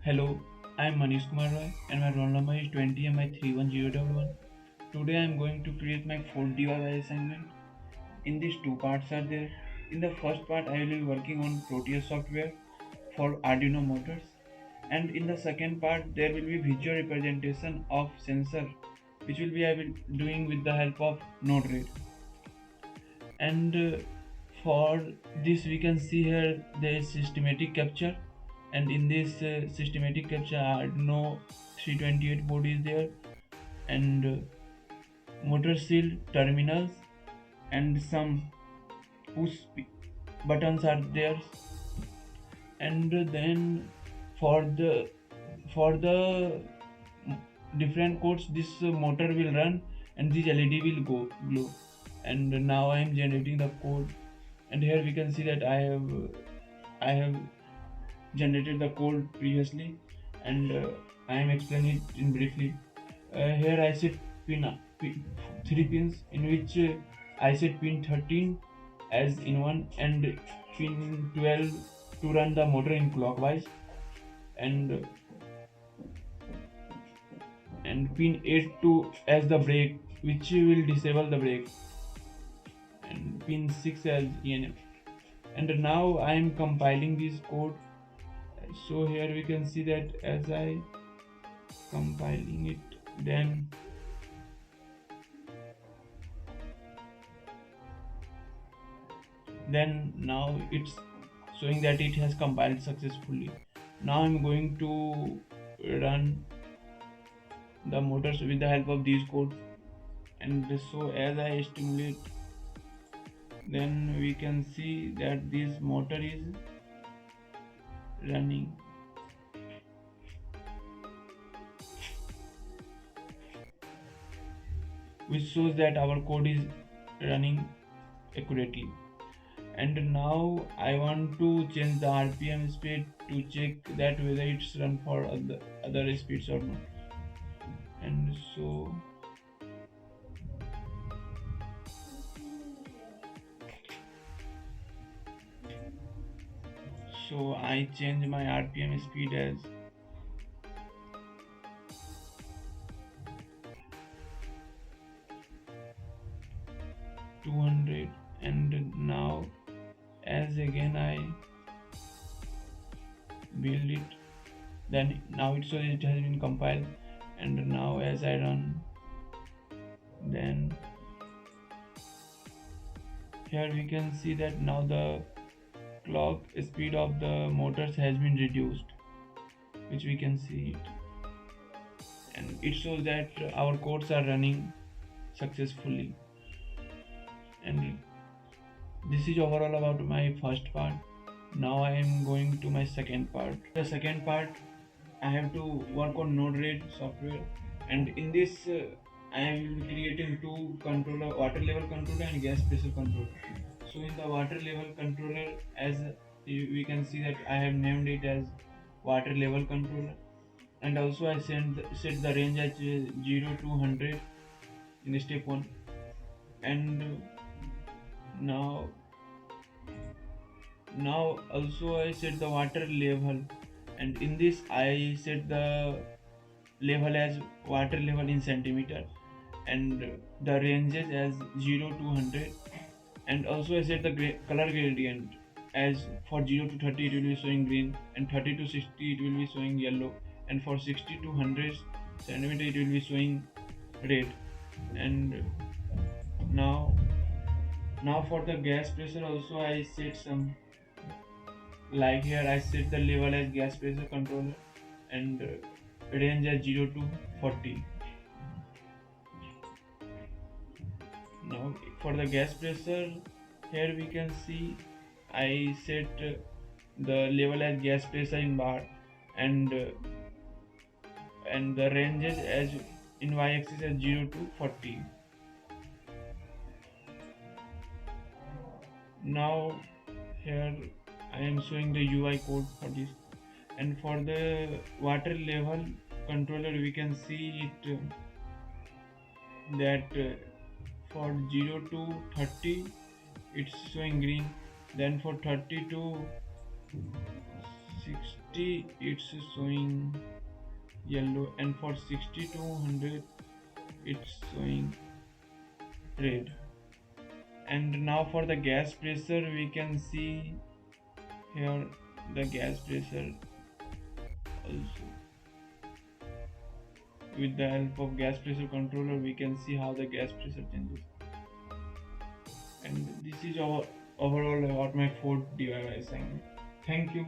Hello, I am Manish Kumar Roy and my roll number is 20MI31011. Today I am going to create my 4 DIY assignment. In these two parts are there. In the first part I will be working on Proteus software for Ardino motors, and in the second part there will be visual representation of sensor which I will doing with the help of Node-RED. And for this we can see here there is systematic capture, and in this systematic capture Arduino 328 board is there, and motor shield terminals and some push buttons are there. And then for the different codes this motor will run and this LED will go glow. And now I am generating the code, and here we can see that I have generated the code previously, and I am explaining it in briefly. Here I set pin 3 pins, in which I set pin 13 as in one, and pin 12 to run the motor in clockwise, and pin 8 to as the brake, which will disable the brake, and pin 6 as ENF. And now I am compiling this code. So here we can see that as I compiling it, then now it's showing that it has compiled successfully. Now I'm going to run the motors with the help of these codes, and so as I stimulate, then we can see that this motor is running. Which shows that our code is running accurately. And now I want to change the RPM speed to check that whether it's run for other speeds or not. And so I change my RPM speed as 200, and now as again I build it, then now it shows it has been compiled. And now as I run, then here we can see that now the clock speed of the motors has been reduced, which we can see it, and it shows that our codes are running successfully. And this is overall about my first part. Now I am going to my second part. The second part I have to work on Node-RED software, and in this I am creating two controller, water level controller and gas pressure controller. So in the water level controller, as we can see that I have named it as water level controller, and also I set the range as 0 to 100 in step 1. And now also I set the water level, and in this I set the level as water level in centimeter, and the ranges as 0 to 100. And also I set the color gradient as for 0 to 30 it will be showing green, and 30 to 60 it will be showing yellow, and for 60 to 100 centimeter it will be showing red. And now for the gas pressure also I set some, like here I set the level as gas pressure controller, and range as 0 to 40. Now for the gas pressure, here we can see I set the level as gas pressure in bar, and the ranges as in y-axis as 0 to 40. Now here I am showing the UI code for this, and for the water level controller we can see it that for 0 to 30 it's showing green, then for 30 to 60 it's showing yellow, and for 60 to 100 it's showing red. And now for the gas pressure, we can see here the gas pressure also. With the help of gas pressure controller, we can see how the gas pressure changes. And this is our overall about my 4 DIY assignment. Thank you.